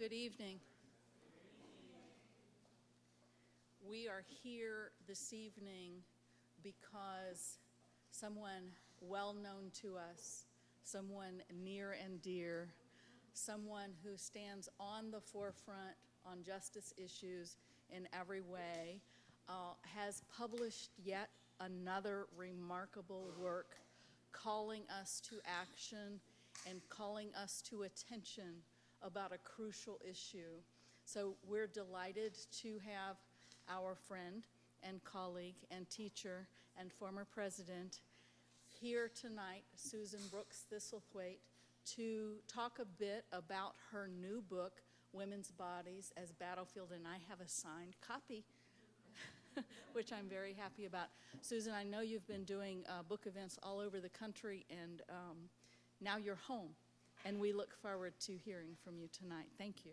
Good evening. We are here this evening because someone well known to us, someone near and dear, someone who stands on the forefront on justice issues in every way, has published yet another remarkable work calling us to action and calling us to attention about a crucial issue. So we're delighted to have our friend and colleague and teacher and former president here tonight, Susan Brooks Thistlethwaite, to talk a bit about her new book, Women's Bodies as Battlefield, and I have a signed copy, which I'm very happy about. Susan, I know you've been doing book events all over the country, and now you're home, and we look forward to hearing from you tonight. Thank you.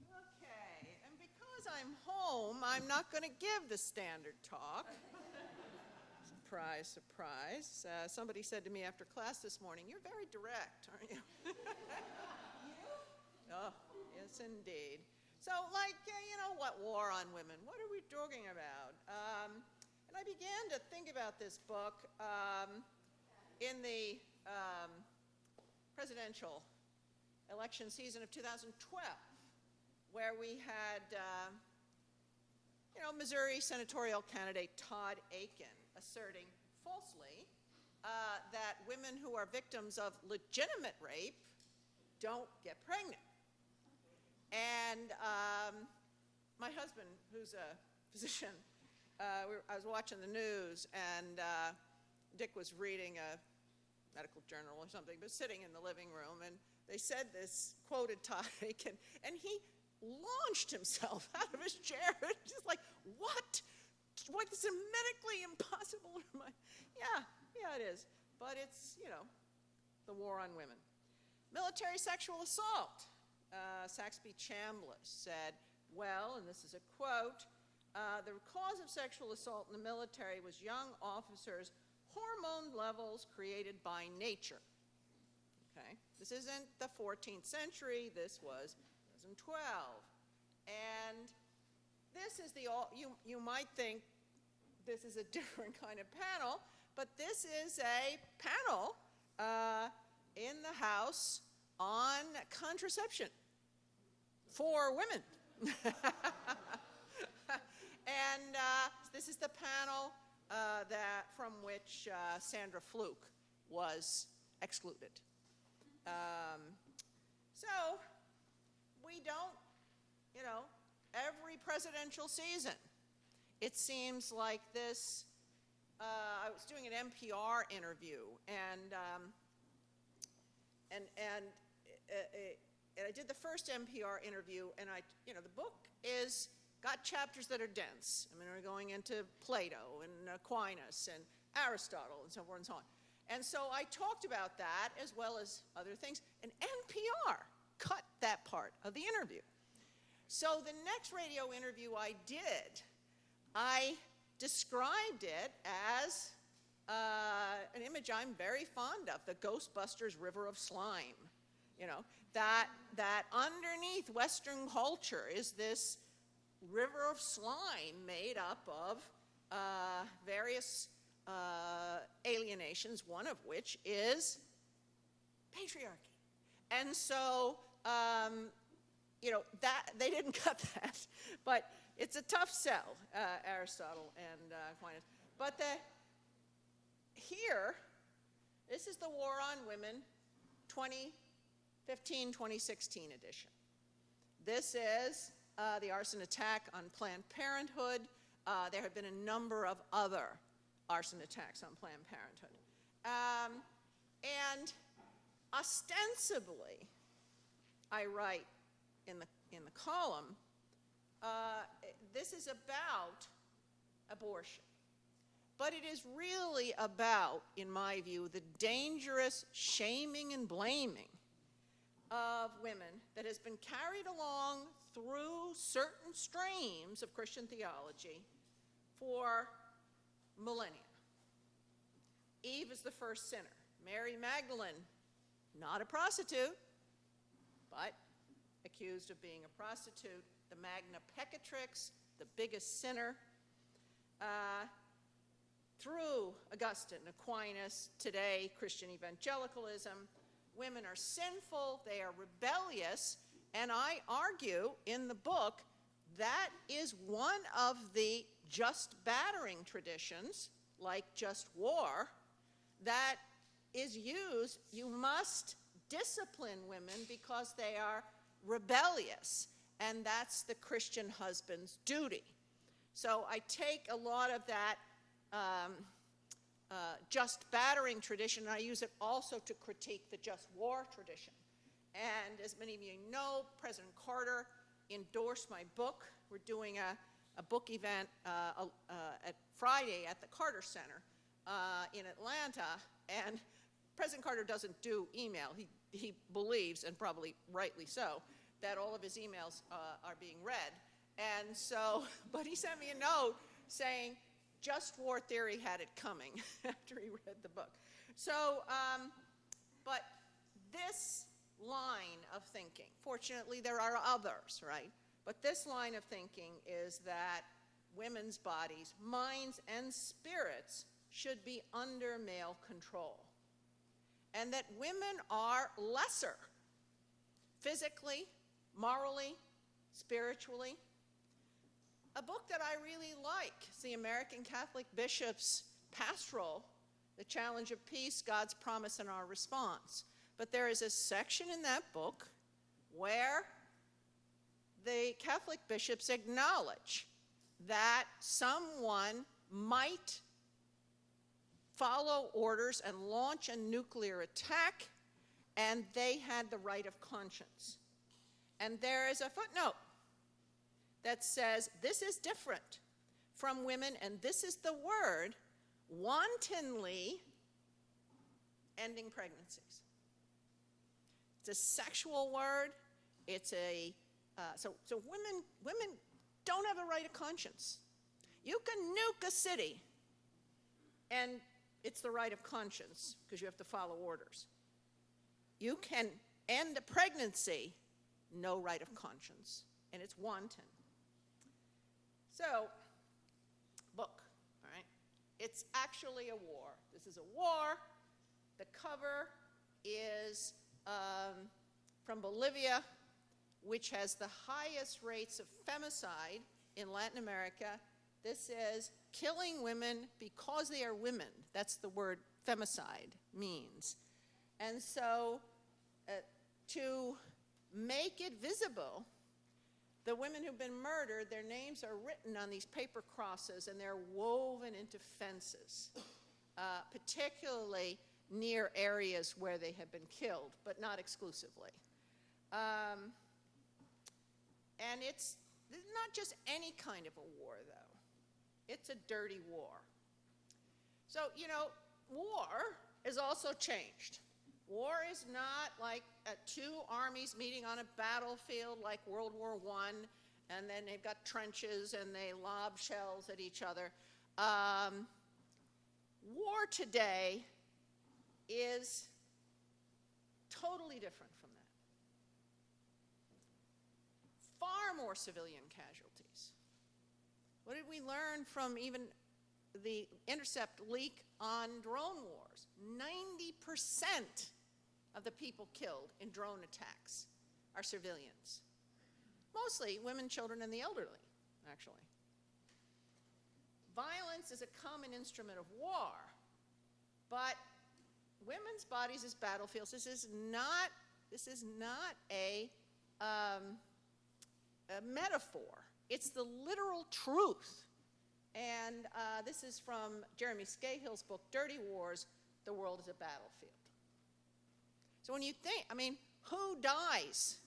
Okay, and because I'm home, I'm not going to give the standard talk. Surprise, surprise. Somebody said to me after class this morning, "You're very direct, aren't you?" Oh, yes, indeed. So, what war on women? What are we talking about? And I began to think about this book in the presidential election season of 2012, where we had, Missouri senatorial candidate Todd Akin asserting falsely that women who are victims of legitimate rape don't get pregnant. And my husband, who's a physician, I was watching the news, and Dick was reading a medical journal or something, but sitting in the living room, and they said this, quoted Todd Akin, and he launched himself out of his chair, just like, what? What is it medically impossible? Yeah, it is. But it's, the war on women. Military sexual assault. Saxby Chambliss said, well, and this is a quote, the cause of sexual assault in the military was young officers' hormone levels created by nature. Okay? This isn't the 14th century. This was 2012. And this is you might think this is a different kind of panel, but this is a panel in the House on contraception for women. And this is the panel from which Sandra Fluke was excluded. So we don't, every presidential season, it seems like this. I was doing an NPR interview, and I did the first NPR interview, and the book got chapters that are dense. I mean, we're going into Plato and Aquinas and Aristotle and so forth and so on. And so I talked about that as well as other things, and NPR cut that part of the interview. So the next radio interview I did, I described it as an image I'm very fond of, the Ghostbusters River of Slime. That underneath Western culture is this river of slime made up of various alienations, one of which is patriarchy. And so, that they didn't cut that, but it's a tough sell, Aristotle and Aquinas. But here, this is the War on Women 2015-2016 edition. This is the arson attack on Planned Parenthood. There have been a number of other arson attacks on Planned Parenthood. And ostensibly, I write in the column, this is about abortion. But it is really about, in my view, the dangerous shaming and blaming of women that has been carried along through certain streams of Christian theology for millennia. Eve is the first sinner. Mary Magdalene, not a prostitute, but accused of being a prostitute. The Magna Peccatrix, the biggest sinner. Through Augustine, Aquinas, today Christian evangelicalism, women are sinful, they are rebellious, and I argue in the book that is one of the just battering traditions, like just war, that is used. You must discipline women because they are rebellious, and that's the Christian husband's duty. So I take a lot of that just battering tradition, and I use it also to critique the just war tradition. And as many of you know, President Carter endorsed my book. We're doing a book event at Friday at the Carter Center in Atlanta, and President Carter doesn't do email. He believes, and probably rightly so, that all of his emails are being read. And so, but he sent me a note saying, just war theory had it coming after he read the book. So, but this line of thinking, fortunately there are others, right? But this line of thinking is that women's bodies, minds, and spirits should be under male control. And that women are lesser, physically, morally, spiritually. A book that I really like is the American Catholic Bishop's Pastoral, The Challenge of Peace, God's Promise and Our Response. But there is a section in that book where the Catholic bishops acknowledge that someone might follow orders and launch a nuclear attack, and they had the right of conscience. And there is a footnote that says this is different from women, and this is the word, wantonly ending pregnancies. It's a sexual word. It's a so women don't have a right of conscience. You can nuke a city, and it's the right of conscience because you have to follow orders. You can end a pregnancy, no right of conscience, and it's wanton. So, book, all right? It's actually a war. This is a war. The cover is from Bolivia, which has the highest rates of femicide in Latin America. This is killing women because they are women. That's the word femicide means. And so to make it visible, the women who've been murdered, their names are written on these paper crosses, and they're woven into fences, particularly near areas where they have been killed, but not exclusively. And it's not just any kind of a war, though. It's a dirty war. So, you know, war is also changed. War is not like two armies meeting on a battlefield like World War I, and then they've got trenches and they lob shells at each other. War today is totally different from that. Far more civilian casualties. What did we learn from even the intercept leak on drone wars? 90% of the people killed in drone attacks are civilians. Mostly women, children, and the elderly, actually. Violence is a common instrument of war, but women's bodies as battlefields, this is not a metaphor. It's the literal truth. And this is from Jeremy Scahill's book, Dirty Wars, The World is a Battlefield. So when you think, I mean, who dies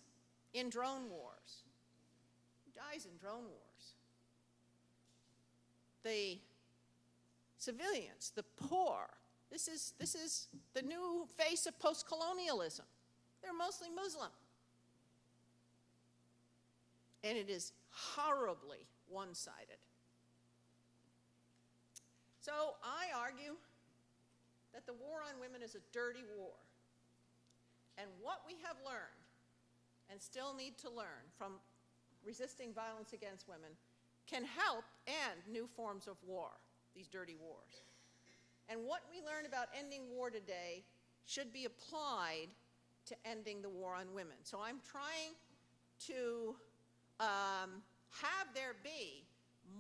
in drone wars? Who dies in drone wars? The civilians, the poor. This is the new face of post-colonialism. They're mostly Muslim. And it is horribly one-sided. So I argue that the war on women is a dirty war. And what we have learned, and still need to learn from resisting violence against women, can help end new forms of war, these dirty wars. And what we learn about ending war today should be applied to ending the war on women. So I'm trying to have there be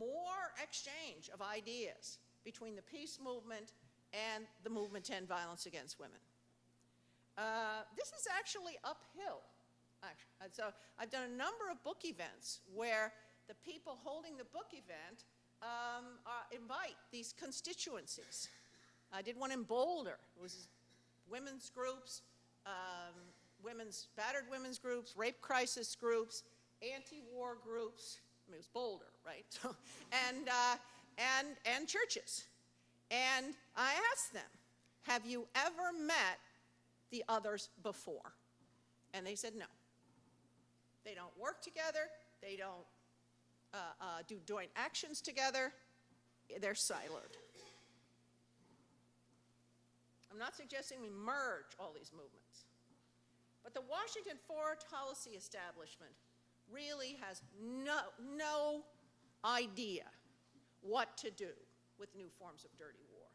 more exchange of ideas between the peace movement and the movement to end violence against women. This is actually uphill. So I've done a number of book events where the people holding the book event invite these constituencies. I did one in Boulder. It was women's groups, battered women's groups, rape crisis groups, anti-war groups. I mean, it was Boulder, right? So, and churches. And I asked them, have you ever met the others before? And they said no. They don't work together. They don't do joint actions together. They're siloed. I'm not suggesting we merge all these movements. But the Washington Foreign Policy Establishment really has no idea what to do with new forms of dirty war.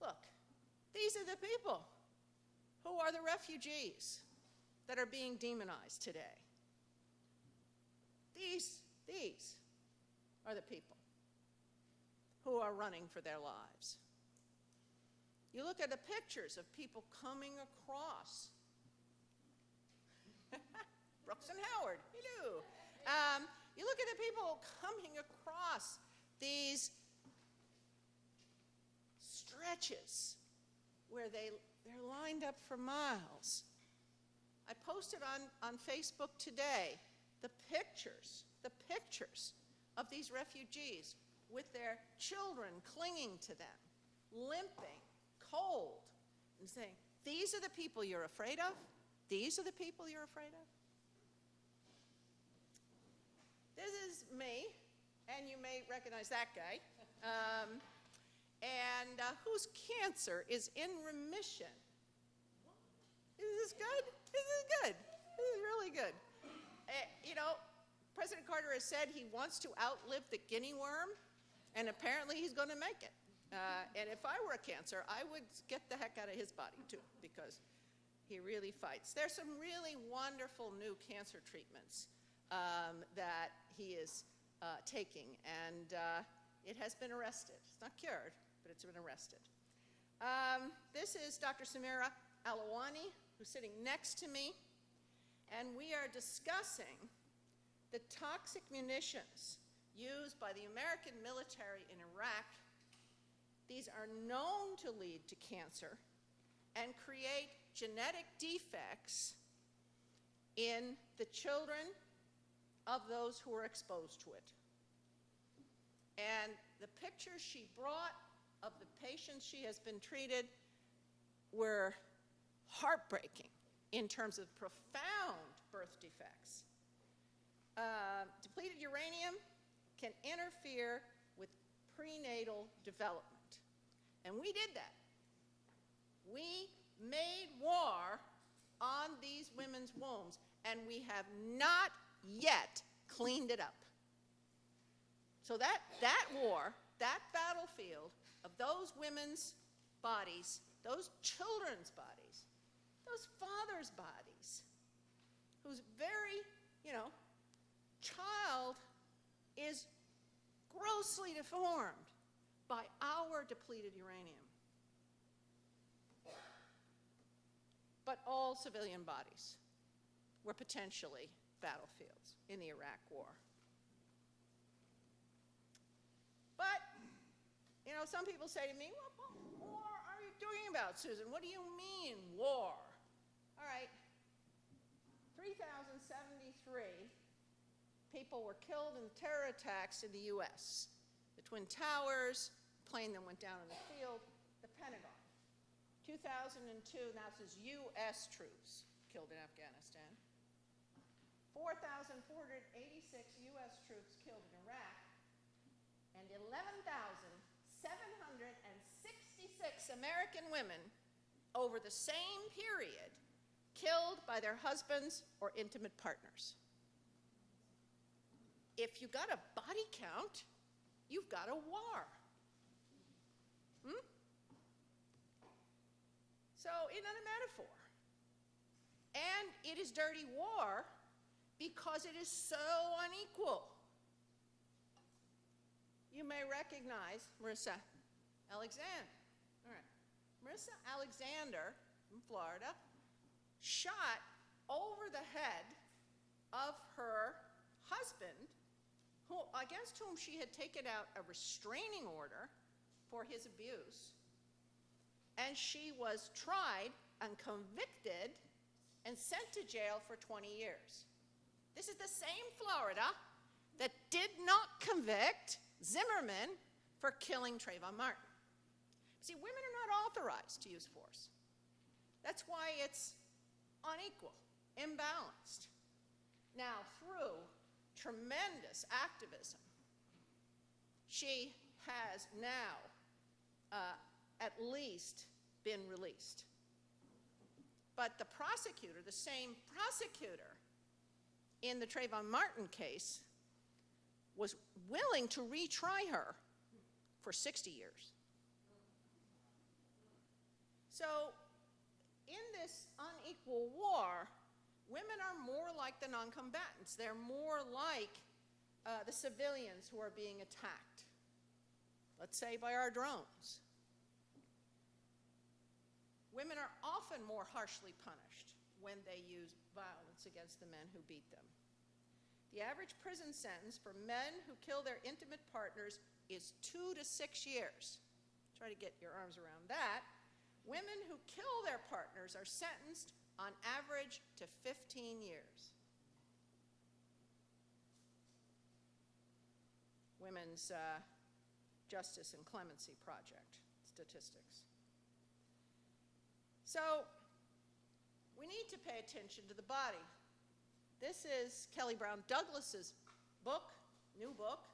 Look, these are the people who are the refugees that are being demonized today. These are the people who are running for their lives. You look at the pictures of people coming across. Brooks and Howard, hello. You look at the people coming across these stretches where they're lined up for miles. I posted on Facebook today the pictures of these refugees with their children clinging to them, limping, cold, and saying, these are the people you're afraid of? These are the people you're afraid of? This is me, and you may recognize that guy, whose cancer is in remission. Is this good? This is good. This is really good. President Carter has said he wants to outlive the guinea worm, and apparently he's going to make it. And if I were a cancer, I would get the heck out of his body, too, because he really fights. There's some really wonderful new cancer treatments that he is taking, and it has been arrested. It's not cured, but it's been arrested. This is Dr. Samira Alawani, who's sitting next to me, and we are discussing the toxic munitions used by the American military in Iraq. These are known to lead to cancer and create genetic defects in the children of those who are exposed to it. And the pictures she brought of the patients she has been treated were heartbreaking in terms of profound birth defects. Depleted uranium can interfere with prenatal development. And we did that. We made war on these women's wombs, and we have not yet cleaned it up. So that war, that battlefield of those women's bodies, those children's bodies, those fathers' bodies, whose very, child is grossly deformed by our depleted uranium. But all civilian bodies were potentially battlefields in the Iraq War. But, some people say to me, well, what war are you talking about, Susan? What do you mean, war? All right, 3,073 people were killed in terror attacks in the U.S. The Twin Towers, the plane that went down in the field, the Pentagon. 2002, now this is U.S. troops killed in Afghanistan. 4,486 U.S. troops killed in Iraq, and 11,500 American women over the same period killed by their husbands or intimate partners. If you got a body count, you've got a war. So, isn't that a metaphor? And it is dirty war because it is so unequal. You may recognize Marissa Alexander. All right. Marissa Alexander from Florida shot over the head of her husband, against whom she had taken out a restraining order for his abuse. And she was tried and convicted and sent to jail for 20 years. This is the same Florida that did not convict Zimmerman for killing Trayvon Martin. See, women are not authorized to use force. That's why it's unequal, imbalanced. Now, through tremendous activism, she has now at least been released. But the prosecutor, the same prosecutor in the Trayvon Martin case, was willing to retry her for 60 years. So in this unequal war, women are more like the non-combatants. They're more like the civilians who are being attacked, let's say by our drones. Women are often more harshly punished when they use violence against the men who beat them. The average prison sentence for men who kill their intimate partners is 2 to 6 years. Try to get your arms around that. Women who kill their partners are sentenced on average to 15 years. Women's Justice and Clemency Project statistics. So we need to pay attention to the body. This is Kelly Brown Douglas's book, new book,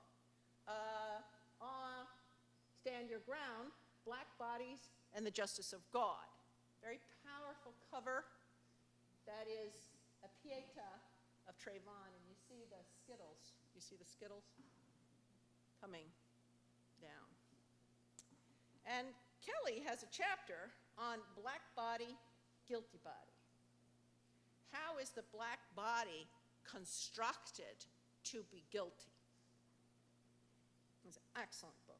Stand Your Ground, Black Bodies and the Justice of God. Very powerful cover. That is a pieta of Trayvon, and you see the Skittles. You see the Skittles coming down. And Kelly has a chapter on black body, guilty body. How is the black body constructed to be guilty? It's an excellent book.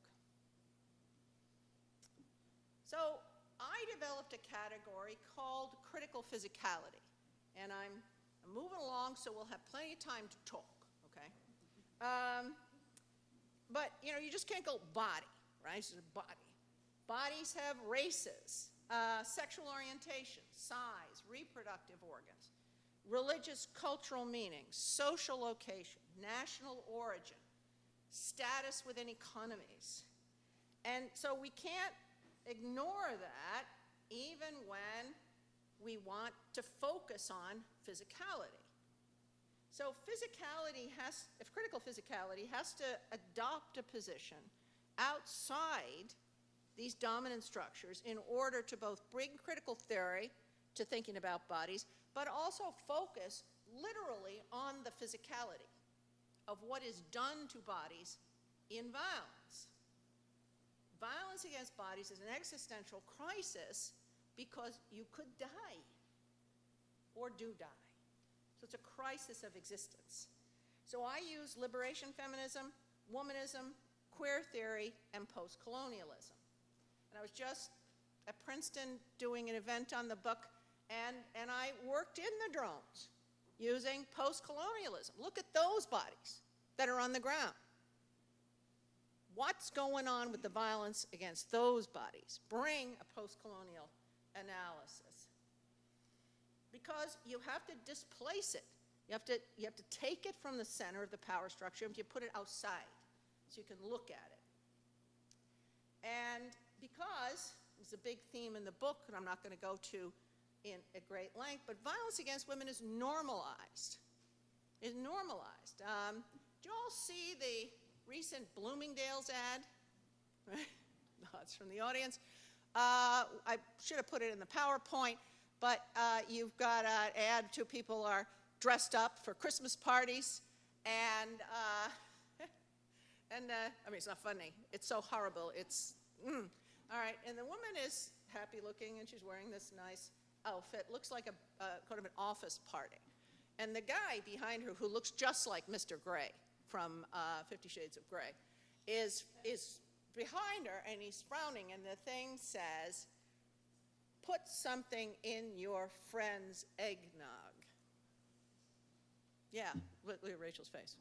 So I developed a category called critical physicality. And I'm moving along, so we'll have plenty of time to talk, okay? But, you know, you just can't go body, right? It's just a body. Bodies have races, sexual orientation, size, reproductive organs, religious, cultural meaning, social location, national origin, status within economies. And so we can't ignore that even when we want to focus on physicality. So critical physicality has to adopt a position outside these dominant structures in order to both bring critical theory to thinking about bodies, but also focus literally on the physicality of what is done to bodies in violence. Violence against bodies is an existential crisis because you could die or do die. So it's a crisis of existence. So I use liberation feminism, womanism, queer theory, and post-colonialism. And I was just at Princeton doing an event on the book, and I worked in the drones using post-colonialism. Look at those bodies that are on the ground. What's going on with the violence against those bodies? Bring a post-colonial analysis. Because you have to displace it. You have to take it from the center of the power structure and you put it outside so you can look at it. And because, it's a big theme in the book, and I'm not going to go to in at great length, but violence against women is normalized. Is normalized. Did you all see the recent Bloomingdale's ad? No, it's from the audience. I should have put it in the PowerPoint, but you've got to add two people are dressed up for Christmas parties, and I mean, it's not funny. It's so horrible. It's, all right, and the woman is happy looking, and she's wearing this nice outfit. Looks like a kind of an office party. And the guy behind her, who looks just like Mr. Gray from 50 Shades of Grey, is behind her, and he's frowning, and the thing says, "Put something in your friend's eggnog." Yeah, look at Rachel's face.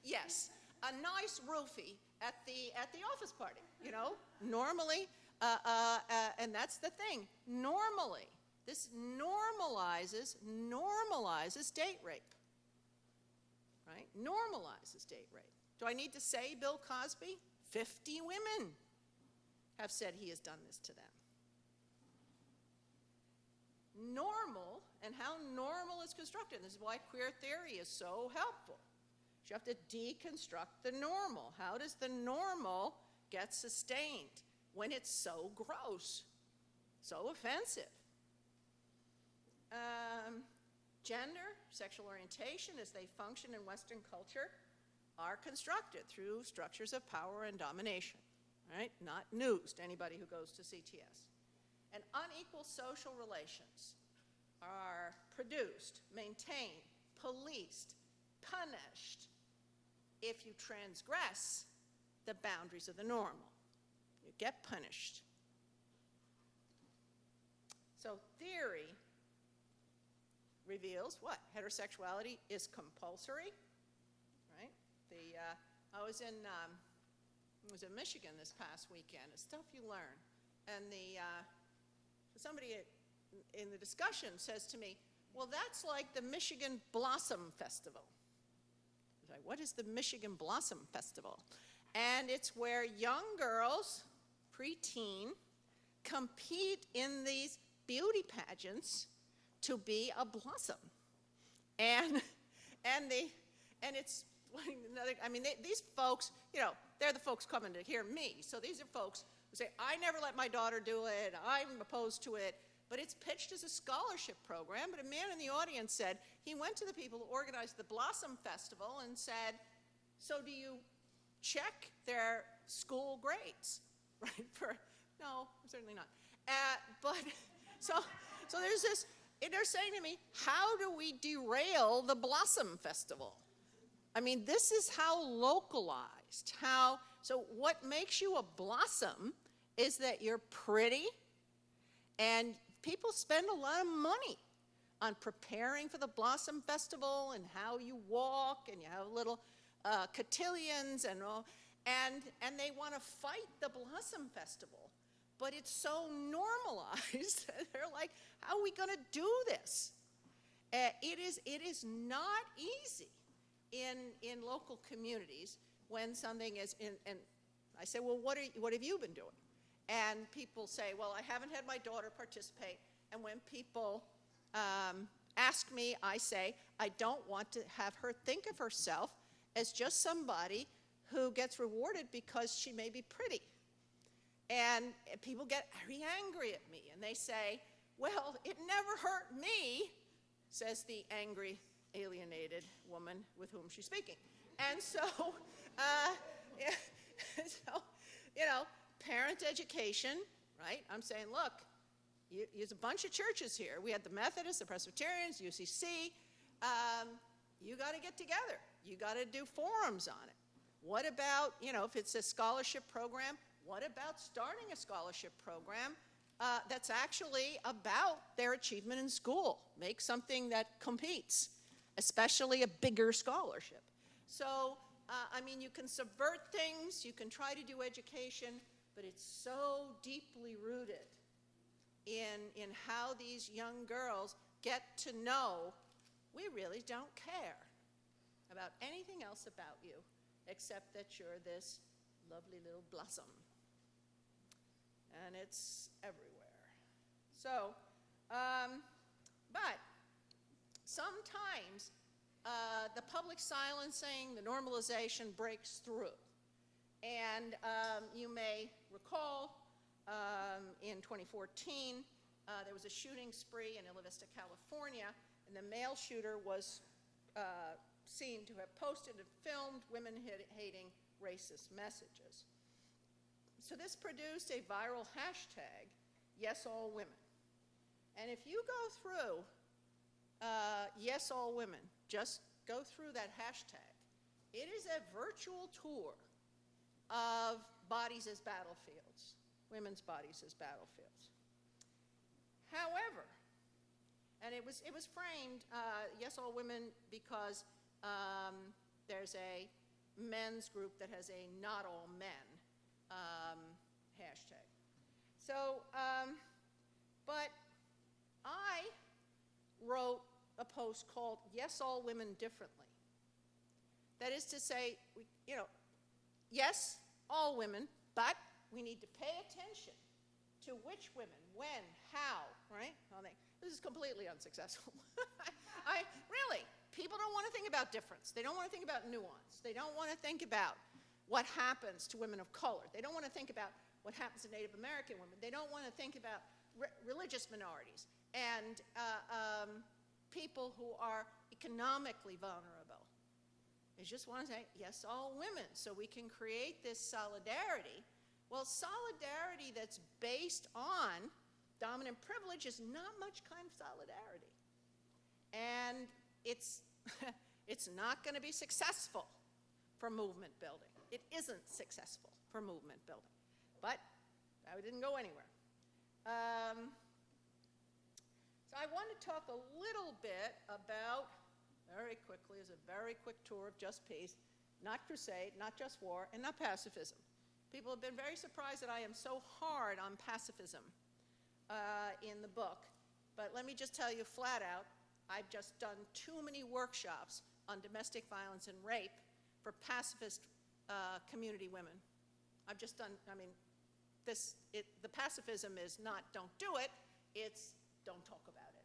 Yes, a nice roofie at the office party, you know. Normally, and that's the thing. Normally, this normalizes date rape, right? Normalizes date rape. Do I need to say Bill Cosby? 50 women have said he has done this to them. Normal, and how normal is constructed. This is why queer theory is so helpful. You have to deconstruct the normal. How does the normal get sustained when it's so gross, so offensive? Gender, sexual orientation, as they function in Western culture, are constructed through structures of power and domination, right? Not news to anybody who goes to CTS. And unequal social relations are produced, maintained, policed, punished if you transgress the boundaries of the normal. You get punished. So theory reveals what? Heterosexuality is compulsory, right? I was in Michigan this past weekend. It's stuff you learn. And somebody in the discussion says to me, "Well, that's like the Michigan Blossom Festival." I was like, "What is the Michigan Blossom Festival?" And it's where young girls, preteen, compete in these beauty pageants to be a blossom. And it's another, I mean, these folks, you know, they're the folks coming to hear me. So these are folks who say, "I never let my daughter do it, I'm opposed to it." But it's pitched as a scholarship program. But a man in the audience said he went to the people who organized the Blossom Festival and said, "So do you check their school grades?" Right? No, certainly not. But so there's this, and they're saying to me, "How do we derail the Blossom Festival?" I mean, this is how localized, so what makes you a blossom is that you're pretty, and people spend a lot of money on preparing for the Blossom Festival and how you walk, and you have little cotillions and all, and they want to fight the Blossom Festival, but it's so normalized. They're like, "How are we going to do this?" It is not easy in local communities when something is in, and I say, "Well, what have you been doing?" And people say, "Well, I haven't had my daughter participate." And when people ask me, I say, I don't want to have her think of herself as just somebody who gets rewarded because she may be pretty. And people get very angry at me, and they say, "Well, it never hurt me," says the angry, alienated woman with whom she's speaking. And so, you know, parent education, right? I'm saying, look, there's a bunch of churches here. We had the Methodists, the Presbyterians, UCC. You got to get together. You got to do forums on it. What about, you know, if it's a scholarship program, what about starting a scholarship program that's actually about their achievement in school? Make something that competes, especially a bigger scholarship. So, I mean, you can subvert things, you can try to do education, but it's so deeply rooted in how these young girls get to know we really don't care about anything else about you except that you're this lovely little blossom. And it's everywhere. So, but sometimes the public silencing, the normalization breaks through. And you may recall In 2014, there was a shooting spree in Isla Vista, California, and the male shooter was seen to have posted and filmed women-hating racist messages. So this produced a viral hashtag, #YesAllWomen. And if you go through #YesAllWomen, just go through that hashtag, it is a virtual tour of bodies as battlefields, women's bodies as battlefields. However, and it was framed #YesAllWomen because there's a men's group that has a not all men hashtag. So, but I wrote a post called #YesAllWomen Differently. That is to say, yes, all women, but we need to pay attention to which women, when, how, right? This is completely unsuccessful. Really, people don't want to think about difference. They don't want to think about nuance. They don't want to think about what happens to women of color. They don't want to think about what happens to Native American women. They don't want to think about religious minorities and people who are economically vulnerable. They just want to say, yes, all women, so we can create this solidarity. Well, solidarity that's based on dominant privilege is not much kind of solidarity. And it's, it's not going to be successful for movement building. It isn't successful for movement building. But I didn't go anywhere. So I want to talk a little bit about, very quickly, as a very quick tour of Just Peace, not crusade, not just war, and not pacifism. People have been very surprised that I am so hard on pacifism in the book. But let me just tell you flat out, I've just done too many workshops on domestic violence and rape for pacifist community women. I've just done, the pacifism is not don't do it, it's don't talk about it.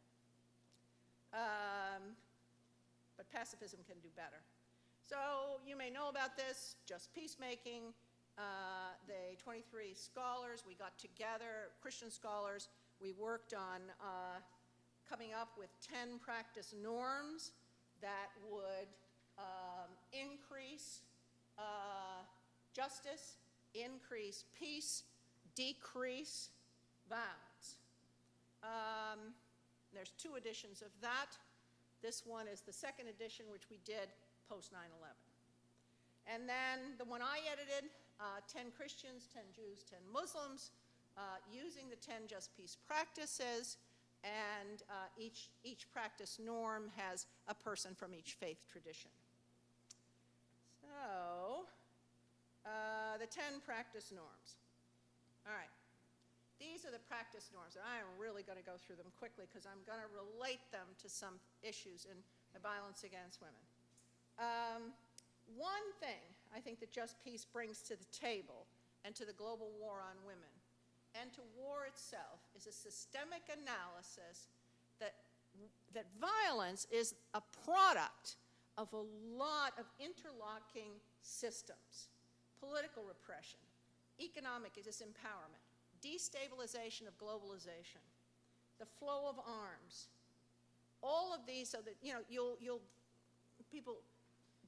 But pacifism can do better. So you may know about this, Just Peacemaking. The 23 scholars, we got together, Christian scholars, we worked on coming up with 10 practice norms that would increase justice, increase peace, decrease violence. There's 2 editions of that. This one is the 2nd edition, which we did post 9/11. And then the one I edited, 10 Christians, 10 Jews, 10 Muslims, using the 10 Just Peace practices, and each practice norm has a person from each faith tradition. So, the 10 practice norms. All right. These are the practice norms, and I am really going to go through them quickly because I'm going to relate them to some issues in the violence against women. One thing I think that Just Peace brings to the table and to the global war on women and to war itself is a systemic analysis that violence is a product of a lot of interlocking systems: political repression, economic disempowerment, destabilization of globalization, the flow of arms. All of these, so that people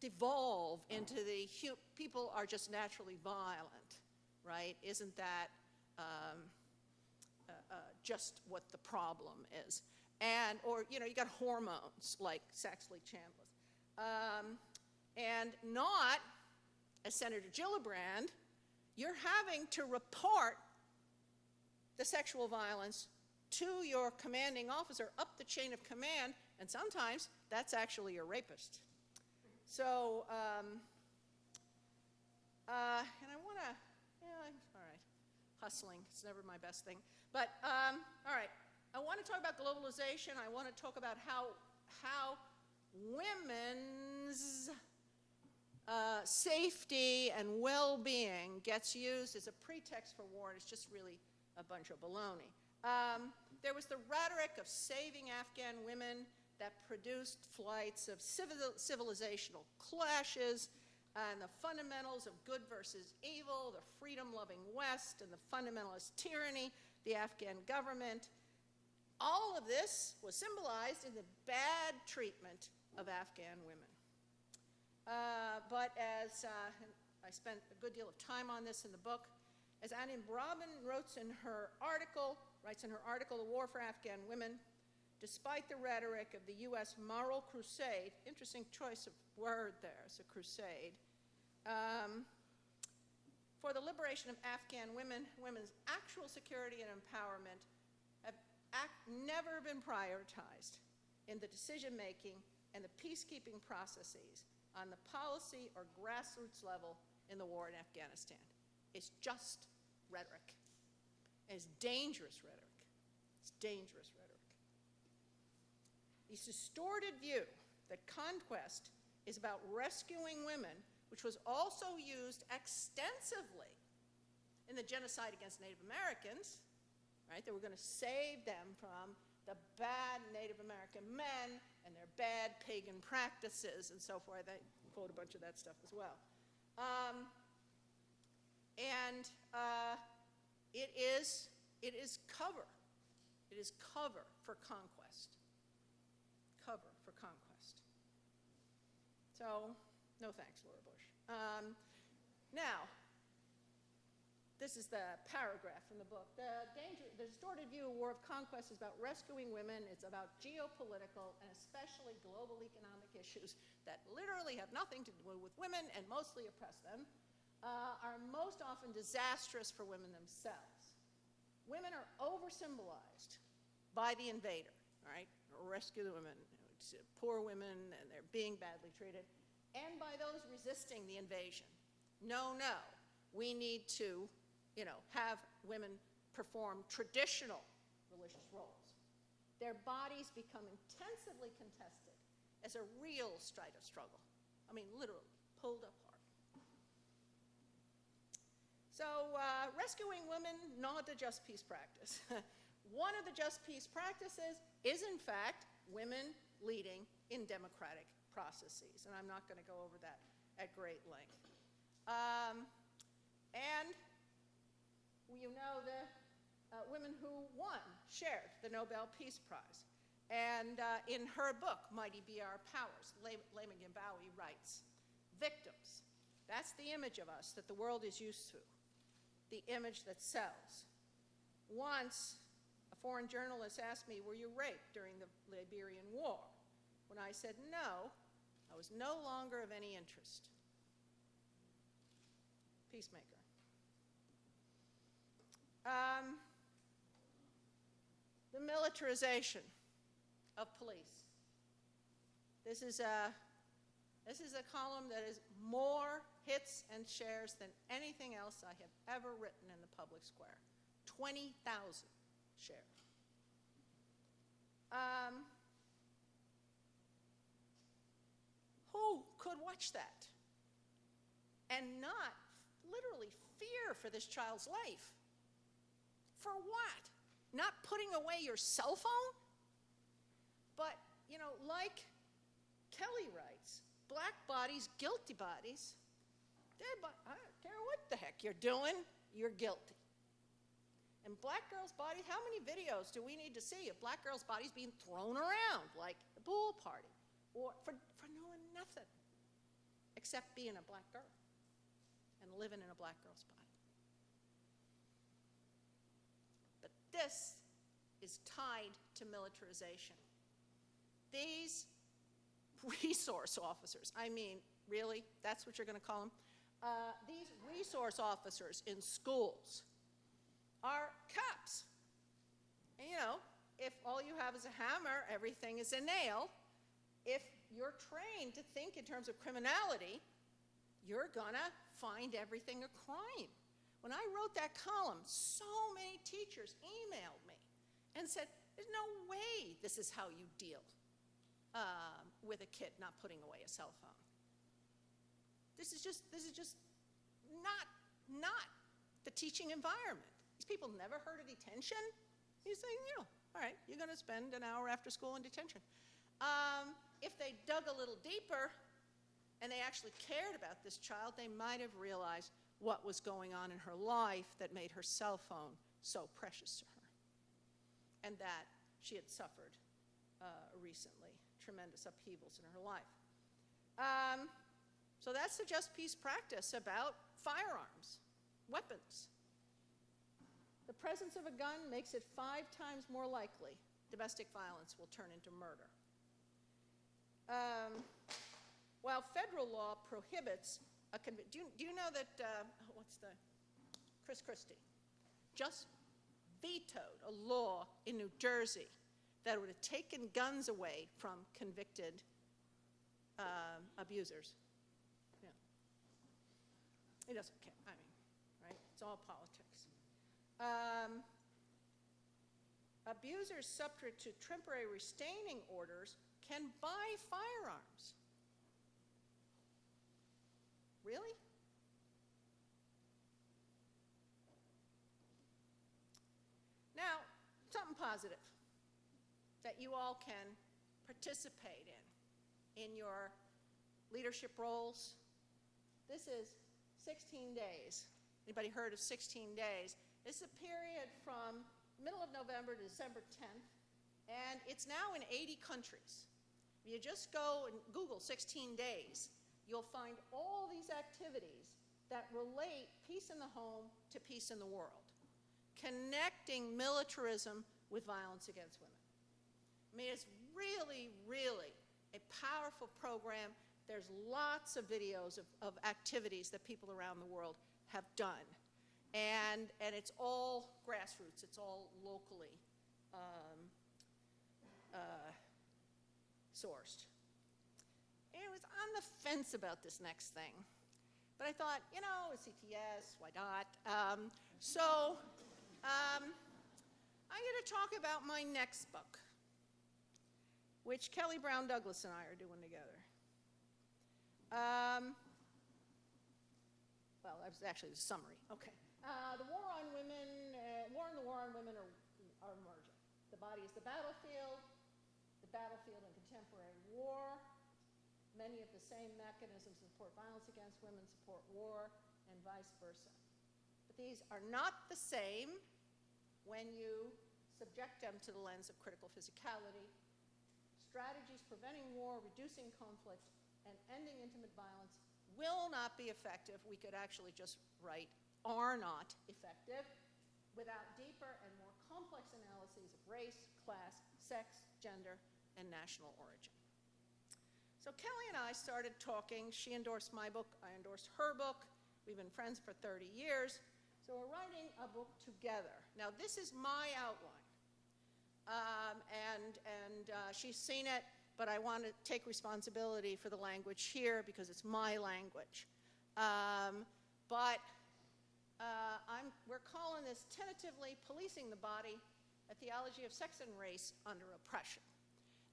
devolve into the people are just naturally violent, right? Isn't that just what the problem is? And you got hormones like Saxley-Chambliss, and not, as Senator Gillibrand, you're having to report the sexual violence to your commanding officer up the chain of command, and sometimes that's actually your rapist. So, and I want to, all right, hustling, it's never my best thing. But, all right, I want to talk about globalization. I want to talk about how women's safety and well-being gets used as a pretext for war, and it's just really a bunch of baloney. There was the rhetoric of saving Afghan women that produced flights of civilizational clashes, and the fundamentals of good versus evil, the freedom-loving West, and the fundamentalist tyranny, the Afghan government. All of this was symbolized in the bad treatment of Afghan women. But as I spent a good deal of time on this in the book, as Annie Brabin writes in her article, The War for Afghan Women, despite the rhetoric of the U.S. moral crusade, interesting choice of word there, it's a crusade, for the liberation of Afghan women, women's actual security and empowerment have never been prioritized in the decision-making and the peacekeeping processes on the policy or grassroots level in the war in Afghanistan. It's just rhetoric. And it's dangerous rhetoric. It's dangerous rhetoric. This distorted view that conquest is about rescuing women, which was also used extensively in the genocide against Native Americans, right? They were going to save them from the bad Native American men and their bad pagan practices and so forth. I quote a bunch of that stuff as well. It is cover. It is cover for conquest. Cover for conquest. So, no thanks, Laura Bush. Now, this is the paragraph from the book. The distorted view of war of conquest is about rescuing women. It's about geopolitical and especially global economic issues that literally have nothing to do with women and mostly oppress them, are most often disastrous for women themselves. Women are over-symbolized by the invader, all right? Rescue the women, poor women, and they're being badly treated, and by those resisting the invasion. No, we need to, have women perform traditional religious roles. Their bodies become intensively contested as a real struggle. I mean, literally, pulled apart. So, rescuing women, not a just peace practice. One of the just peace practices is, in fact, women leading in democratic processes, and I'm not going to go over that at great length. And you know the women who shared the Nobel Peace Prize. And in her book, Mighty Be Our Powers, Lema Gimbawi writes, victims, that's the image of us that the world is used to, the image that sells. Once, a foreign journalist asked me, were you raped during the Liberian War? When I said no, I was no longer of any interest. Peacemaker. The militarization of police. This is a column that is more hits and shares than anything else I have ever written in the public square. 20,000 shares. Who could watch that and not literally fear for this child's life? For what? Not putting away your cell phone? But, like Kelly writes, black bodies, guilty bodies, I don't care what the heck you're doing, you're guilty. And black girls' bodies, how many videos do we need to see of black girls' bodies being thrown around like a pool party? Or for doing nothing except being a black girl and living in a black girl's body. But this is tied to militarization. These resource officers, I mean, really, that's what you're going to call them? These resource officers in schools are cops. And, if all you have is a hammer, everything is a nail. If you're trained to think in terms of criminality, you're going to find everything a crime. When I wrote that column, so many teachers emailed me and said, there's no way this is how you deal with a kid not putting away a cell phone. This is just not the teaching environment. These people never heard of detention. You say, all right, you're going to spend an hour after school in detention. If they dug a little deeper, and they actually cared about this child, they might have realized what was going on in her life that made her cell phone so precious to her, and that she had suffered recently tremendous upheavals in her life. So that's the Just Peace practice about firearms, weapons. The presence of a gun makes it 5 times more likely domestic violence will turn into murder. While federal law prohibits a do you know that, Chris Christie just vetoed a law in New Jersey that would have taken guns away from convicted abusers. Yeah. He doesn't care, I mean, right? It's all politics. Abusers subject to temporary restraining orders can buy firearms. Really? Now, something positive that you all can participate in your leadership roles. This is 16 days. Anybody heard of 16 days? This is a period from middle of November to December 10th, and it's now in 80 countries. If you just go and Google 16 days, you'll find all these activities that relate peace in the home to peace in the world, connecting militarism with violence against women. I mean, it's really, really a powerful program. There's lots of videos of activities that people around the world have done. And it's all grassroots. It's all locally sourced. And I was on the fence about this next thing. But I thought, you know, it's CTS, why not? I'm going to talk about my next book, which Kelly Brown Douglas and I are doing together. Well, that was actually the summary. Okay. The war on women, war and the war on women are merging. The body is the battlefield in contemporary war. Many of the same mechanisms that support violence against women support war, and vice versa. But these are not the same when you subject them to the lens of critical physicality. Strategies preventing war, reducing conflict, and ending intimate violence will not be effective. We could actually just write are not effective without deeper and more complex analyses of race, class, sex, gender, and national origin. So Kelly and I started talking. She endorsed my book. I endorsed her book. We've been friends for 30 years. So we're writing a book together. Now, this is my outline. She's seen it, but I want to take responsibility for the language here because it's my language. We're calling this tentatively Policing the Body, a Theology of Sex and Race Under Oppression.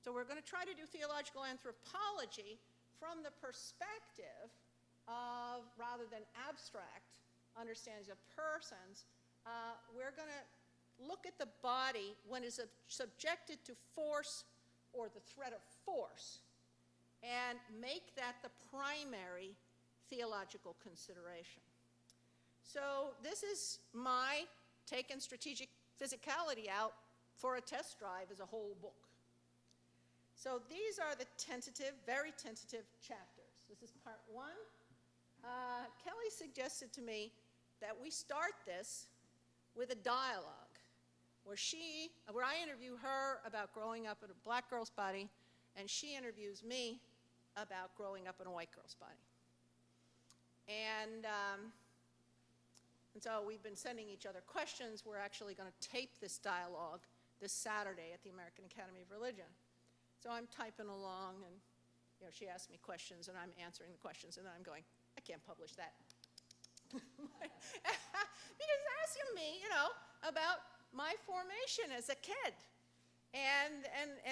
So we're going to try to do theological anthropology from the perspective of, rather than abstract understandings of persons, we're going to look at the body when it's subjected to force or the threat of force and make that the primary theological consideration. So this is my taking strategic physicality out for a test drive as a whole book. So these are the tentative, very tentative chapters. This is part 1. Kelly suggested to me that we start this with a dialogue where I interview her about growing up in a black girl's body, and she interviews me about growing up in a white girl's body. And so we've been sending each other questions. We're actually going to tape this dialogue this Saturday at the American Academy of Religion. So I'm typing along, and she asks me questions, and I'm answering the questions, and then I'm going, I can't publish that. Because asking me, about my formation as a kid. And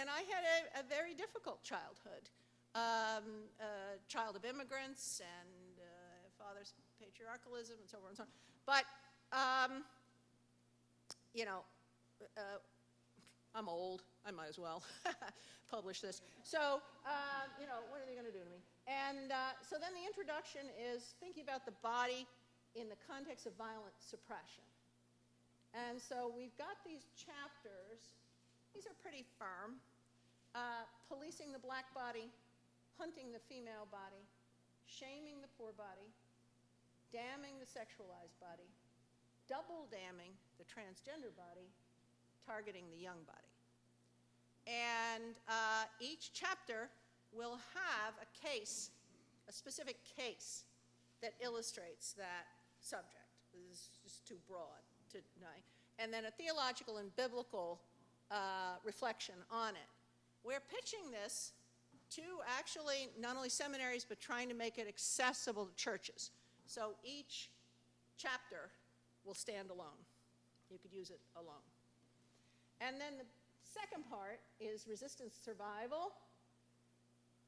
I had a very difficult childhood. Child of immigrants and father's patriarchalism and so forth and so on. But, I'm old. I might as well publish this. So, what are they going to do to me? And so then the introduction is thinking about the body in the context of violent suppression. And so we've got these chapters. These are pretty firm. Policing the black body, hunting the female body, shaming the poor body, damning the sexualized body, double damning the transgender body, targeting the young body. And each chapter will have a case, a specific case that illustrates that subject. This is just too broad to deny. And then a theological and biblical reflection on it. We're pitching this to actually not only seminaries, but trying to make it accessible to churches. So each chapter will stand alone. You could use it alone. And then the second part is resistance survival,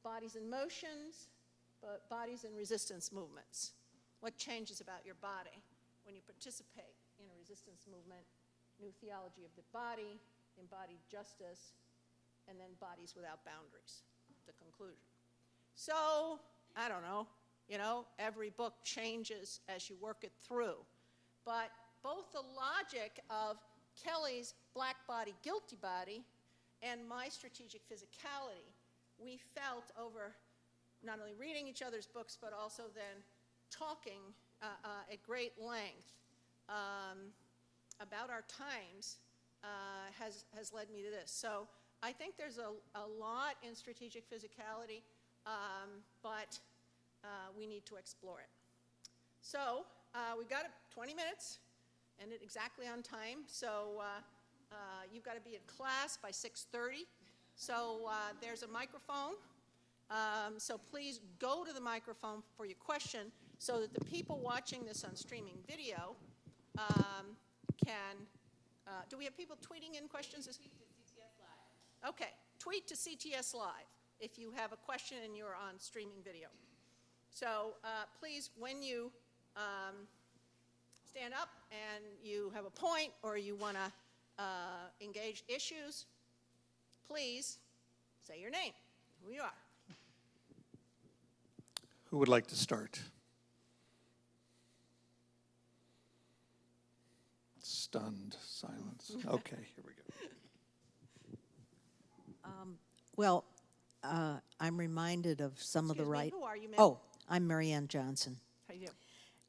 bodies in motions, but bodies in resistance movements. What changes about your body when you participate in a resistance movement? New theology of the body, embodied justice, and then bodies without boundaries, the conclusion. So, I don't know, every book changes as you work it through. But both the logic of Kelly's black body, guilty body, and my strategic physicality, we felt over not only reading each other's books, but also then talking at great length about our times has led me to this. So I think there's a lot in strategic physicality, but we need to explore it. So we've got 20 minutes, and it's exactly on time. So you've got to be in class by 6:30. So there's a microphone. So please go to the microphone for your question so that the people watching this on streaming video can, do we have people tweeting in questions? Tweet to CTS Live. Okay, tweet to CTS Live if you have a question and you're on streaming video. So please, when you stand up and you have a point or you want to engage issues, please say your name, who you are. Who would like to start? Stunned silence. Okay, here we go. Well, I'm reminded of some of the Excuse me, right. who are you, ma'am? Oh, I'm Marianne Johnson, How you do?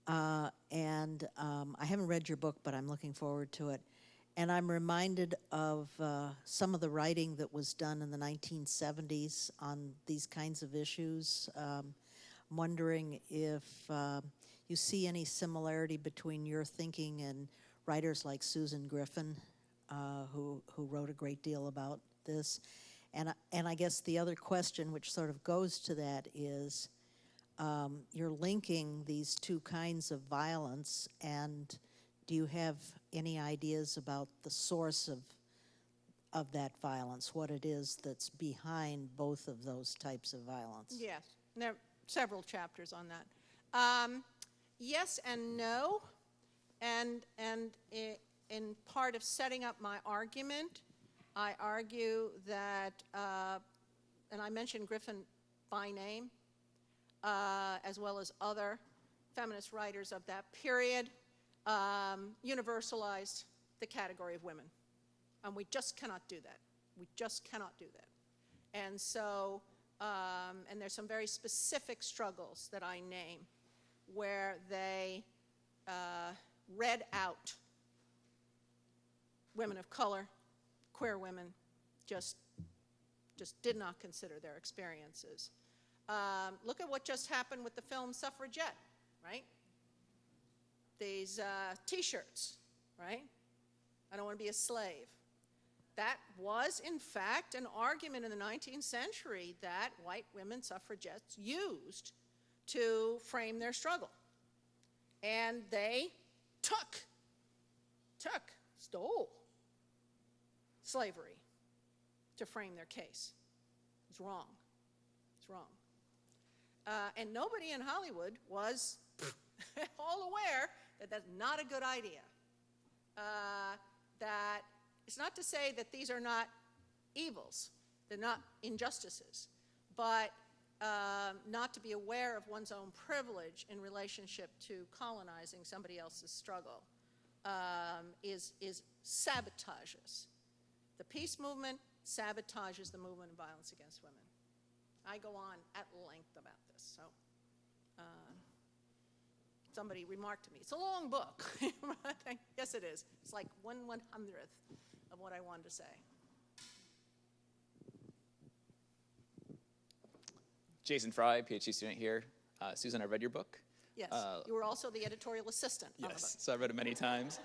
and I haven't read your book, but I'm looking forward to it. And I'm reminded of some of the writing that was done in the 1970s on these kinds of issues. I'm wondering if you see any similarity between your thinking and writers like Susan Griffin, who wrote a great deal about this. And I guess the other question, which sort of goes to that, is you're linking these two kinds of violence, and do you have any ideas about the source of that violence, what it is that's behind both of those types of violence? Yes, there are several chapters on that. Yes and no, and in part of setting up my argument, I argue that, and I mentioned Griffin by name, as well as other feminist writers of that period, universalized the category of women. And we just cannot do that. We just cannot do that. And so, and there's some very specific struggles that I name where they read out women of color, queer women, just did not consider their experiences. Look at what just happened with the film Suffragette, right? These T-shirts, right? I don't want to be a slave. That was, in fact, an argument in the 19th century that white women suffragettes used to frame their struggle. And they stole slavery to frame their case. It's wrong. It's wrong. And nobody in Hollywood was all aware that that's not a good idea. That it's not to say that these are not evils, they're not injustices, but not to be aware of one's own privilege in relationship to colonizing somebody else's struggle is sabotages. The peace movement sabotages the movement of violence against women. I go on at length about this. So somebody remarked to me, it's a long book. Yes, it is. It's like 1/100th of what I wanted to say. Jason Fry, PhD student here. Susan, I read your book. Yes, you were also the editorial assistant on the book. Yes, so I've read it many times.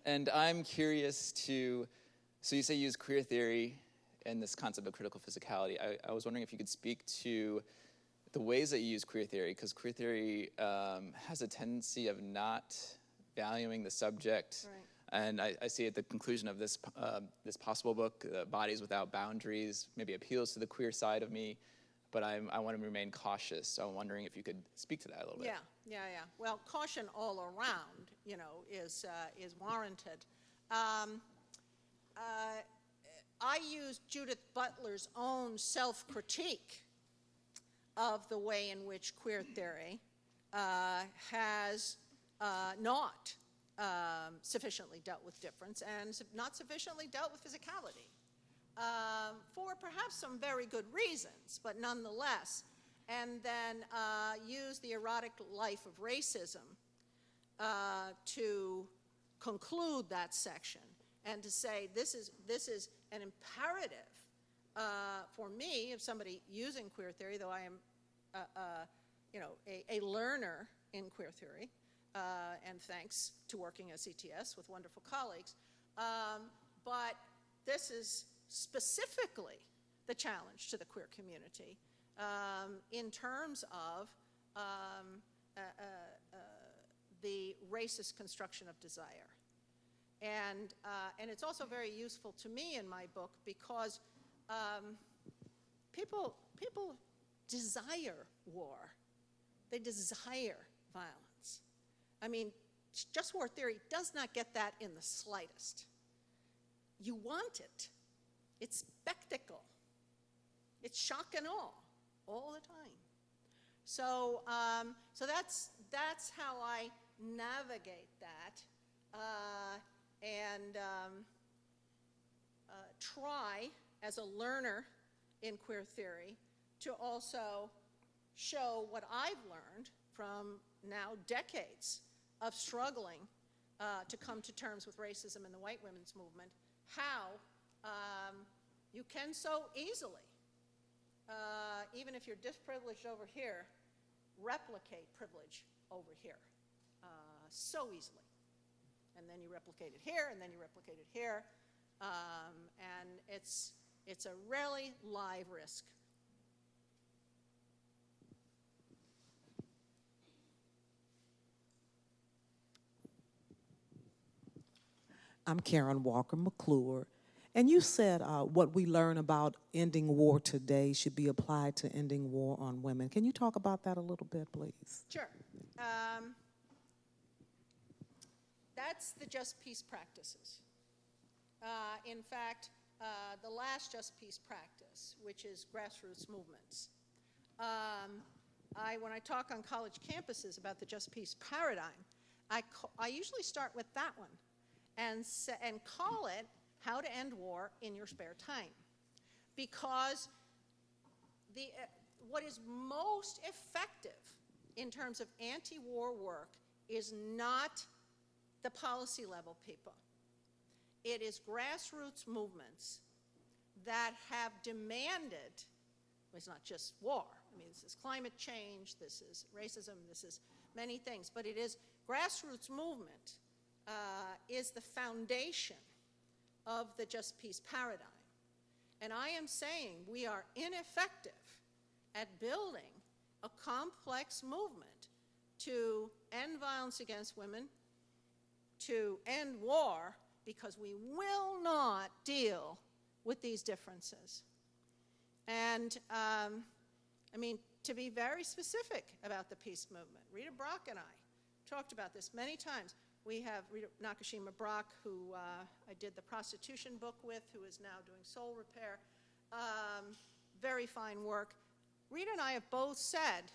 And I'm curious to, so you say you use queer theory and this concept of critical physicality. I was wondering if you could speak to the ways that you use queer theory, because queer theory has a tendency of not valuing the subject. Right. And I see at the conclusion of this possible book, Bodies Without Boundaries, maybe appeals to the queer side of me, but I want to remain cautious. So I'm wondering if you could speak to that a little bit. Yeah. Well, caution all around, is warranted. I use Judith Butler's own self-critique of the way in which queer theory has not sufficiently dealt with difference and not sufficiently dealt with physicality for perhaps some very good reasons, but nonetheless, and then use the erotic life of racism to conclude that section and to say this is an imperative for me, of somebody using queer theory, though I am a learner in queer theory, and thanks to working at CTS with wonderful colleagues, but this is specifically the challenge to the queer community in terms of the racist construction of desire. And it's also very useful to me in my book because people desire war. They desire violence. I mean, just war theory does not get that in the slightest. You want it. It's spectacle. It's shock and awe all the time. So that's how I navigate that and try as a learner in queer theory to also show what I've learned from now decades of struggling to come to terms with racism in the white women's movement, how you can so easily, even if you're disprivileged over here, replicate privilege over here so easily. And then you replicate it here, and then you replicate it here, and it's a really live risk. I'm Karen Walker McClure. And you said what we learn about ending war today should be applied to ending war on women. Can you talk about that a little bit, please? Sure. That's the Just Peace practices. In fact, the last Just Peace practice, which is grassroots movements. When I talk on college campuses about the Just Peace paradigm, I usually start with that one and call it How to End War in Your Spare Time. Because what is most effective in terms of anti-war work is not the policy level people. It is grassroots movements that have demanded, it's not just war, I mean this is climate change, this is racism, this is many things, but it is grassroots movement is the foundation of the Just Peace paradigm. And I am saying we are ineffective at building a complex movement to end violence against women, to end war, because we will not deal with these differences. And I mean, to be very specific about the peace movement, Rita Brock and I talked about this many times. We have Rita Nakashima Brock, who I did the prostitution book with, who is now doing soul repair. Very fine work. Rita and I have both said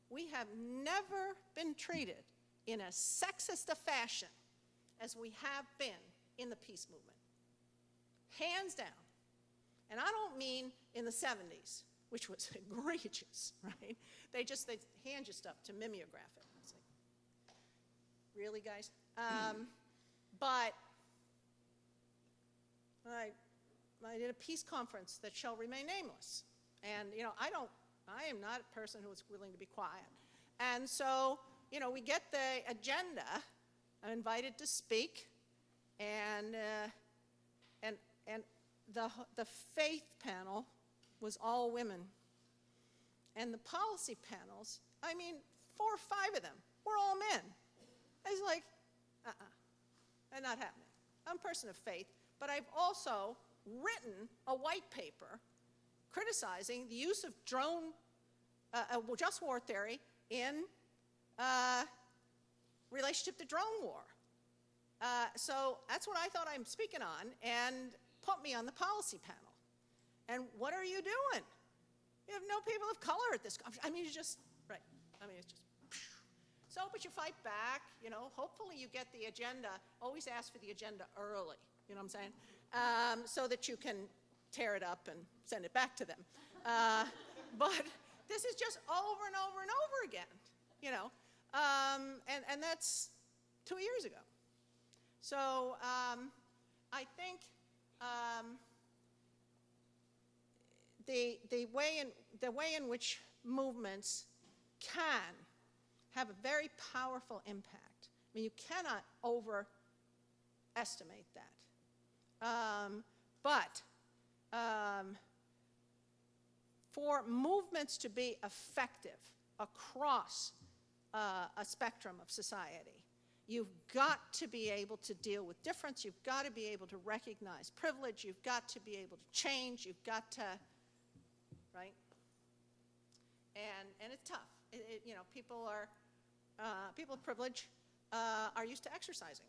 we have never been treated in a sexist a fashion as we have been in the peace movement. Hands down. And I don't mean in the 70s, which was egregious, right? They hand you stuff to mimeograph it. It's like, really, guys? But I did a peace conference that shall remain nameless. And, you know, I am not a person who is willing to be quiet. And so, you know, we get the agenda. I'm invited to speak, and the faith panel was all women. And the policy panels, I mean, 4 or 5 of them were all men. I was like, that's not happening. I'm a person of faith, but I've also written a white paper criticizing the use of drone, just war theory in relationship to drone war. So that's what I thought I'm speaking on, and put me on the policy panel. And what are you doing? You have no people of color at this conference. I mean, it's just, right. I mean, it's just, so, but you fight back, you know. Hopefully you get the agenda. Always ask for the agenda early, you know what I'm saying? So that you can tear it up and send it back to them. But this is just over and over and over again, you know. And that's 2 years ago. So I think the way in which movements can have a very powerful impact. I mean, you cannot overestimate that. But for movements to be effective across a spectrum of society, you've got to be able to deal with difference. You've got to be able to recognize privilege. You've got to be able to change. You've got to, right? And it's tough. You know, people of privilege are used to exercising.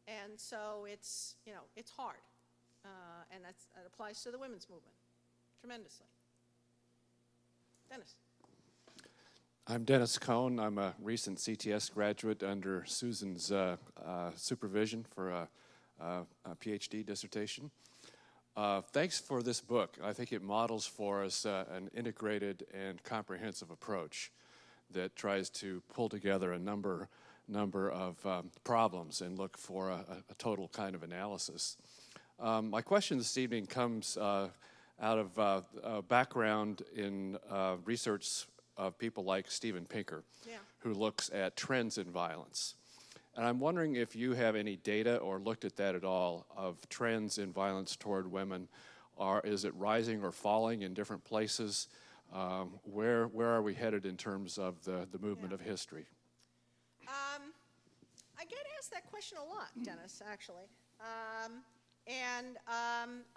And so it's, you know, it's hard. And that applies to the women's movement tremendously. Dennis. I'm Dennis Cohn. I'm a recent CTS graduate under Susan's supervision for a PhD dissertation. Thanks for this book. I think it models for us an integrated and comprehensive approach that tries to pull together a number of problems and look for a total kind of analysis. My question this evening comes out of background in research of people like Steven Pinker, who looks at trends in violence. And I'm wondering if you have any data or looked at that at all of trends in violence toward women. Is it rising or falling in different places? Where are we headed in terms of the movement of history? I get asked that question a lot, Dennis, actually.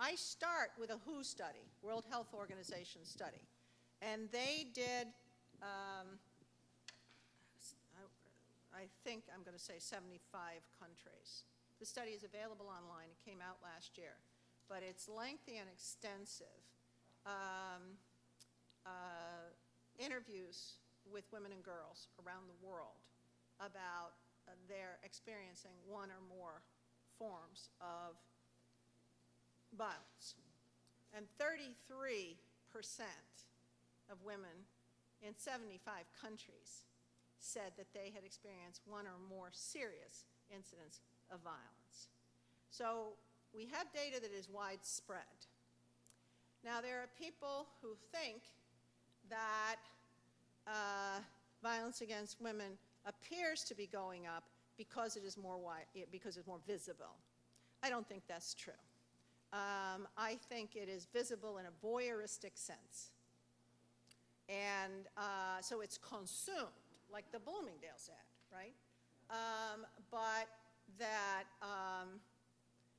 I start with a WHO study, World Health Organization study. And they did, I think I'm going to say 75 countries. The study is available online. It came out last year. But it's lengthy and extensive. Interviews with women and girls around the world about their experiencing one or more forms of violence. And 33% of women in 75 countries said that they had experienced one or more serious incidents of violence. So we have data that is widespread. Now, there are people who think that violence against women appears to be going up because it is more visible. I don't think that's true. I think it is visible in a voyeuristic sense. And so it's consumed, like the Bloomingdale's ad, right? But that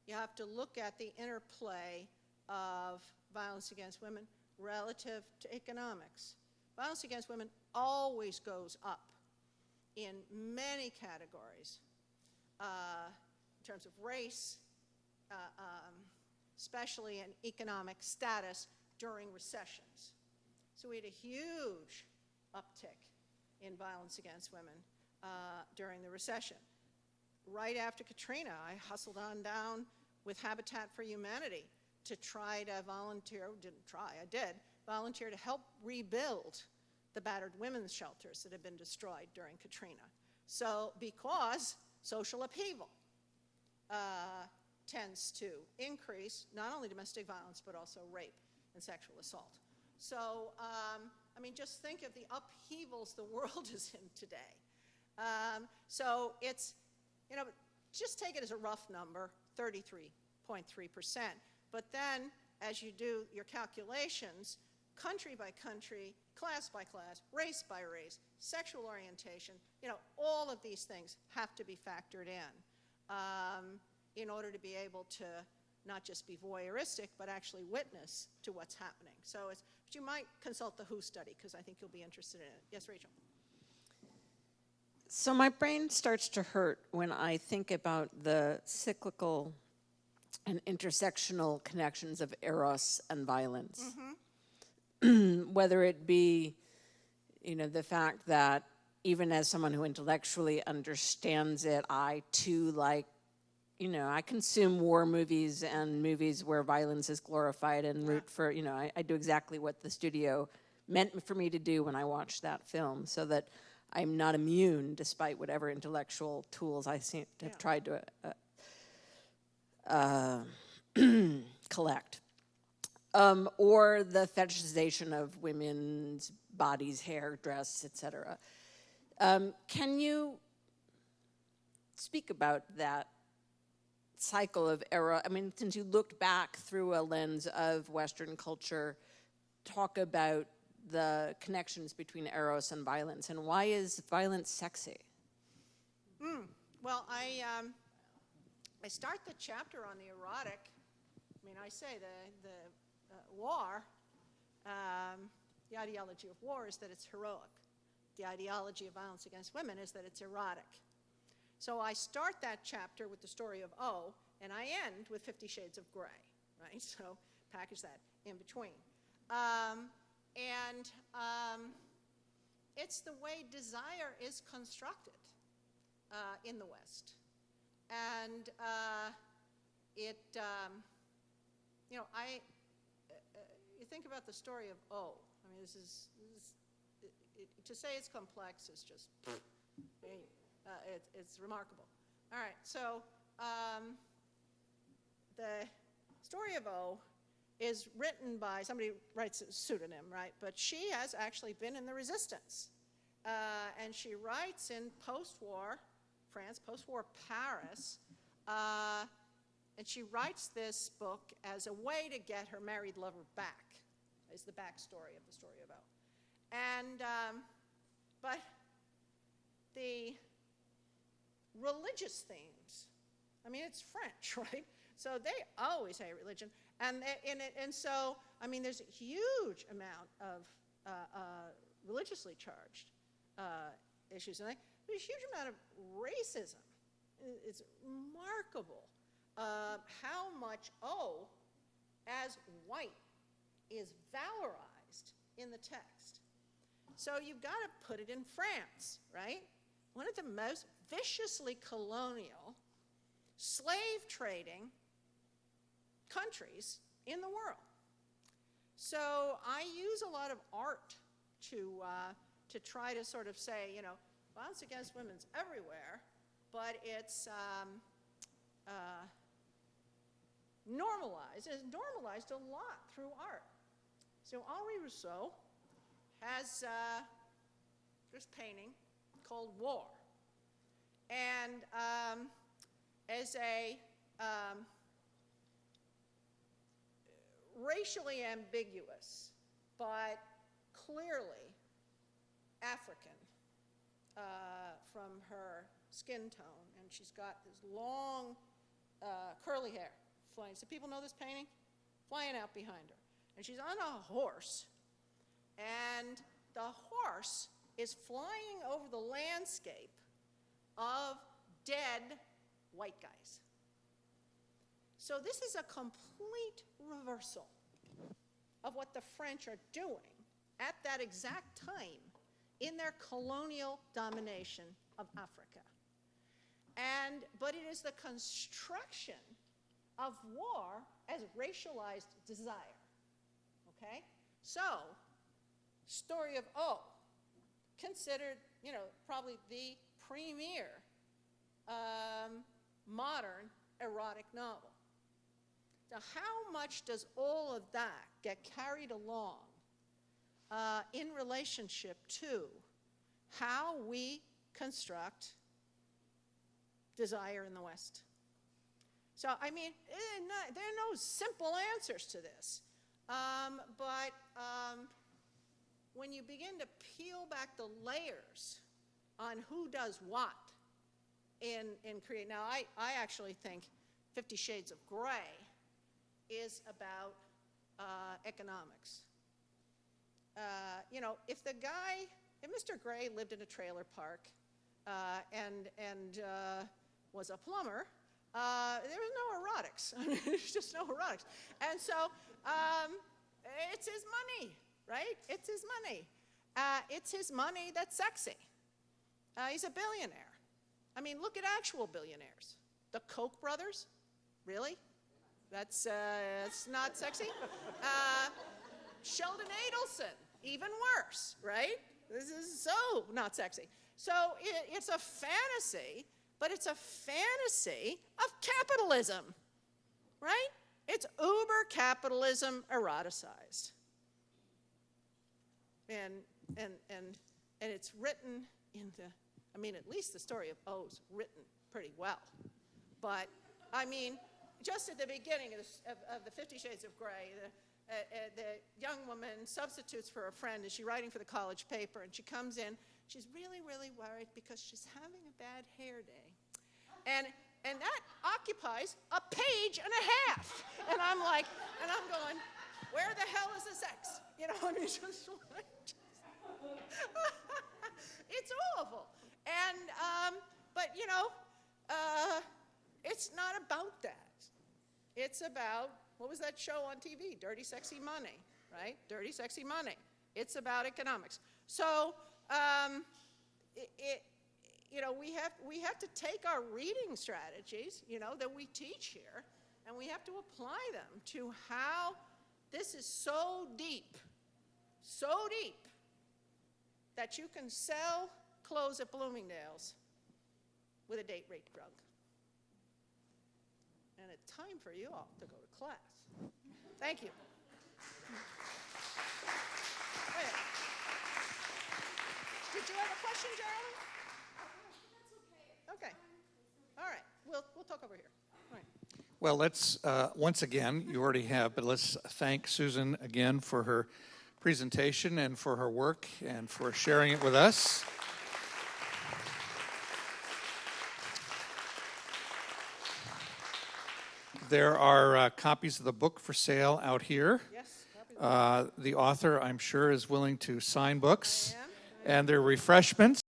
you have to look at the interplay of violence against women relative to economics. Violence against women always goes up in many categories in terms of race, especially in economic status during recessions. So we had a huge uptick in violence against women during the recession. Right after Katrina, I hustled on down with Habitat for Humanity to try to volunteer, I did volunteer to help rebuild the battered women's shelters that had been destroyed during Katrina. So, because social upheaval tends to increase not only domestic violence, but also rape and sexual assault. So, I mean, just think of the upheavals the world is in today. So it's, you know, just take it as a rough number, 33.3%. But then, as you do your calculations, country by country, class by class, race by race, sexual orientation, you know, all of these things have to be factored in order to be able to not just be voyeuristic, but actually witness to what's happening. So it's, but you might consult the WHO study, because I think you'll be interested in it. Yes, Rachel? So my brain starts to hurt when I think about the cyclical and intersectional connections of eros and violence. Whether it be, you know, the fact that even as someone who intellectually understands it, I too like, you know, I consume war movies and movies where violence is glorified and root for, you know, I do exactly what the studio meant for me to do when I watched that film, so that I'm not immune despite whatever intellectual tools I seem to have tried to collect. Or the fetishization of women's bodies, hair, dress, etc. Can you speak about that cycle of era? I mean, since you looked back through a lens of Western culture, talk about the connections between eros and violence, and why is violence sexy? Well, I start the chapter on the erotic. I mean, I say the war, the ideology of war is that it's heroic. The ideology of violence against women is that it's erotic. So I start that chapter with the story of O, and I end with 50 Shades of Grey, right? So package that in between. It's the way desire is constructed in the West. And you know, you think about the story of O. I mean, to say it's complex is just, it's remarkable. All right, so the story of O is written by, somebody writes a pseudonym, right? But she has actually been in the resistance. And she writes in post-war France, post-war Paris, and she writes this book as a way to get her married lover back, is the backstory of the story of O. And, but the religious themes, I mean, it's French, right? So they always hate religion. And so, I mean, there's a huge amount of religiously charged issues. And there's a huge amount of racism. It's remarkable how much O, as white, is valorized in the text. So you've got to put it in France, right? One of the most viciously colonial, slave-trading countries in the world. So I use a lot of art to try to sort of say, you know, violence against women's everywhere, but it's normalized. It's normalized a lot through art. So Henri Rousseau has this painting called War. And as a racially ambiguous, but clearly African from her skin tone, and she's got this long curly hair flying. So people know this painting? Flying out behind her. And she's on a horse, and the horse is flying over the landscape of dead white guys. So this is a complete reversal of what the French are doing at that exact time in their colonial domination of Africa. But it is the construction of war as racialized desire. Okay? So, story of O, considered, probably the premier modern erotic novel. Now, how much does all of that get carried along in relationship to how we construct desire in the West? So, I mean, there are no simple answers to this. But when you begin to peel back the layers on who does what in create, now I actually think 50 Shades of Grey is about economics. If Mr. Gray lived in a trailer park and was a plumber, there was no erotics. There's just no erotics. And so it's his money, right? It's his money. It's his money that's sexy. He's a billionaire. I mean, look at actual billionaires. The Koch brothers, really? That's not sexy. Sheldon Adelson, even worse, right? This is so not sexy. So it's a fantasy, but it's a fantasy of capitalism, right? It's uber capitalism eroticized. And it's written in at least the story of O's written pretty well. But, I mean, just at the beginning of the 50 Shades of Grey, the young woman substitutes for a friend. Is she writing for the college paper? And she comes in. She's really, really worried because she's having a bad hair day. And that occupies a page and a half. And I'm going, where the hell is the sex? It's just like, it's awful. And, but, it's not about that. It's about, what was that show on TV? Dirty Sexy Money, right? Dirty Sexy Money. It's about economics. So, we have to take our reading strategies, that we teach here, and we have to apply them to how this is so deep, that you can sell clothes at Bloomingdale's with a date rape drug. And it's time for you all to go to class. Thank you. Oh, yeah. Did you have a question, Geraldine? Okay. All right. We'll talk over here. All right. Well, let's, once again, you already have, but let's thank Susan again for her presentation and for her work and for sharing it with us. There are copies of the book for sale out here. Yes. The author, I'm sure, is willing to sign books. I am. And there are refreshments.